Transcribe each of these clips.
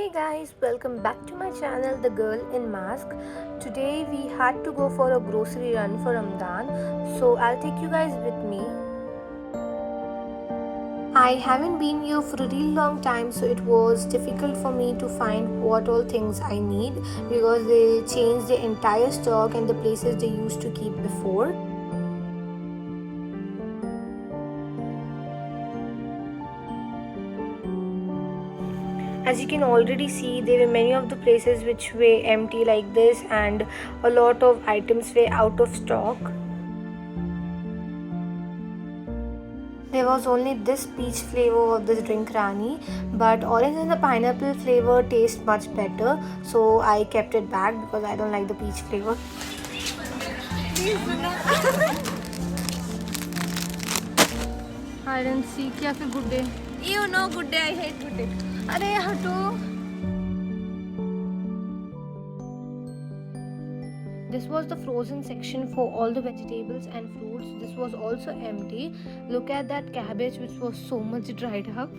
Hey guys, welcome back to my channel The Girl in Mask. Today we had to go for a grocery run for Ramadan, so I'll take you guys with me. I haven't been here for a really long time, so it was difficult for me to find what all things I need because they changed the entire stock and the places they used to keep before. As you can already see, there were many of the places which were empty like this, and a lot of items were out of stock. There was only this peach flavor of this drink Rani, but orange and the pineapple flavor taste much better, so I kept it back because I don't like the peach flavor. Hide and seek या फिर good day? You know, good day. I hate good day. अरे हटो. This was the frozen section for all the vegetables and fruits. This was also empty. Look at that cabbage which was so much dried up.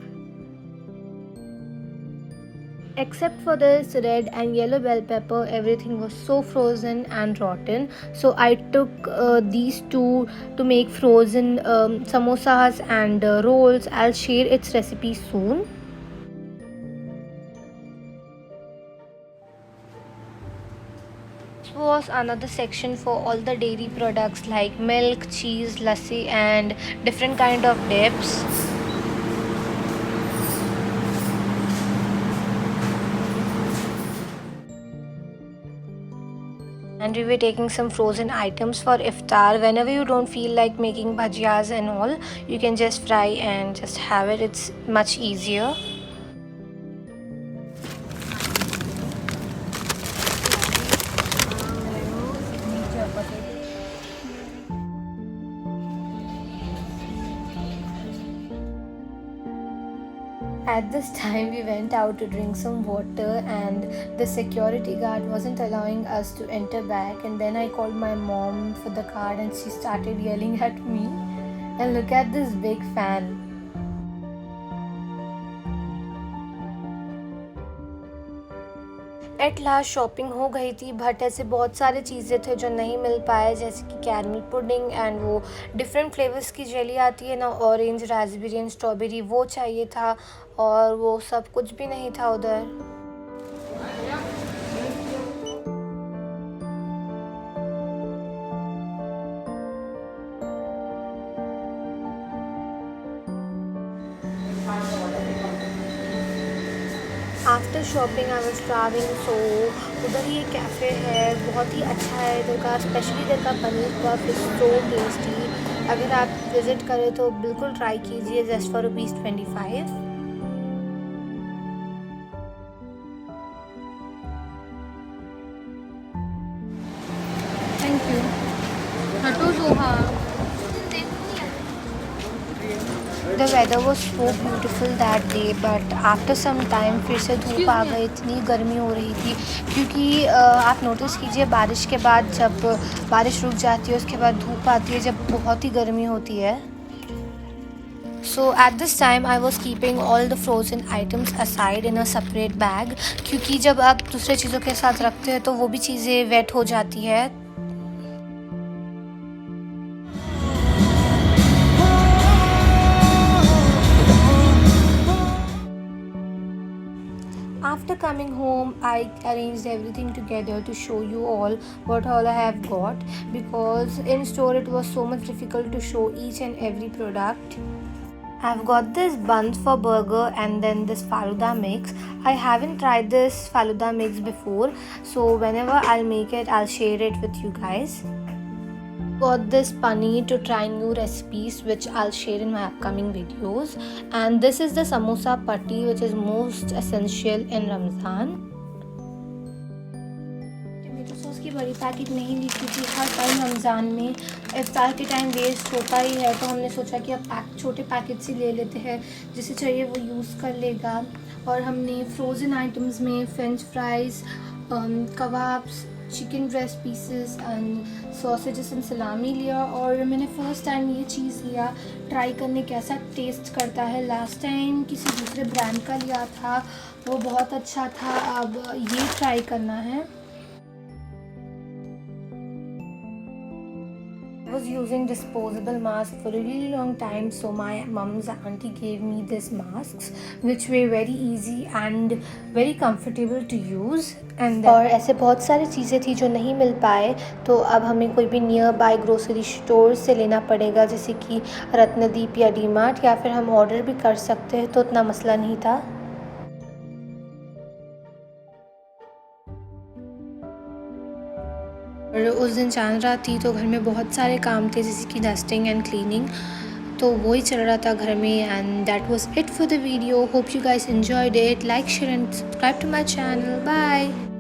Except for this red and yellow bell pepper, everything was so frozen and rotten. So I took these two to make frozen samosas and rolls. I'll share its recipe soon. This was another section for all the dairy products like milk, cheese, lassi and different kind of dips. And we were taking some frozen items for iftar. Whenever you don't feel like making bhajiyas and all, you can just fry and just have it. It's much easier. At this time, we went out to drink some water, and the security guard wasn't allowing us to enter back. And then I called my mom for the card, and she started yelling at me. And look at this big fan. At last shopping हो गई थी, but ऐसे बहुत सारे चीज़ें थे जो नहीं मिल पाए, जैसे कि कैरमल पुडिंग एंड वो डिफरेंट फ्लेवर्स की जेली आती है ना, ऑरेंज, रास्पबेरी एंड स्ट्रॉबेरी, वो चाहिए था और वो सब कुछ भी नहीं था उधर. After shopping I was travelling, so उधर ही एक कैफ़े है, बहुत ही अच्छा है इधर का, स्पेशली इधर का paneer puff is so tasty. अगर आप विज़िट करें तो बिल्कुल ट्राई कीजिए, जस्ट फॉर ₹25. Thank you. हटो Soha. The weather was so beautiful that day, but after some time फिर से धूप आ गई, इतनी गर्मी हो रही थी. क्योंकि आप नोटिस कीजिए, बारिश के बाद जब बारिश रुक जाती है उसके बाद धूप आती है, जब बहुत ही गर्मी होती है. So at this time I was keeping all the frozen items aside in a separate bag, क्योंकि जब आप दूसरे चीज़ों के साथ रखते हैं तो वो भी चीज़ें वेट हो जाती है. After coming home, I arranged everything together to show you all what all I have got, because in store it was so much difficult to show each and every product. I've got this buns for burger and then this Faluda mix. I haven't tried this Faluda mix before, so whenever I'll make it, I'll share it with you guys. Got this paneer to try new recipes which I'll share in my upcoming videos, and this is the samosa patti which is most essential in Ramzan. Tomato sauce की बड़ी packet नहीं ली क्योंकि हर time Ramzan में इफ्तार के time waste होता ही है, तो हमने सोचा कि अब छोटे पैकेट से ले लेते हैं, जिसे चाहिए वो यूज़ कर लेगा. और हमने फ्रोज़न आइटम्स में French fries, kebabs, chicken breast pieces and sausages and सलामी लिया। और मैंने फ़र्स्ट टाइम ये चीज़ लिया ट्राई करने कैसा टेस्ट करता है। लास्ट टाइम किसी दूसरे ब्रांड का लिया था, वो बहुत अच्छा था, अब ये ट्राई करना है। I was using disposable mask for a really long time, so my mom's auntie gave me these masks which were very easy and very comfortable to use। and और ऐसे बहुत सारी चीज़ें थी जो नहीं मिल पाए, तो अब हमें कोई भी नियर बाय ग्रोसरी स्टोर से लेना पड़ेगा, जैसे कि रत्नदीप या डीमार्ट, या फिर हम ऑर्डर भी कर सकते हैं, तो उतना मसला नहीं था। और उस दिन चांद रात थी तो घर में बहुत सारे काम थे, जैसे कि डस्टिंग एंड क्लीनिंग, तो वही चल रहा था घर में। And that was it for the video. Hope you guys enjoyed it. Like, share and subscribe to my channel. Bye.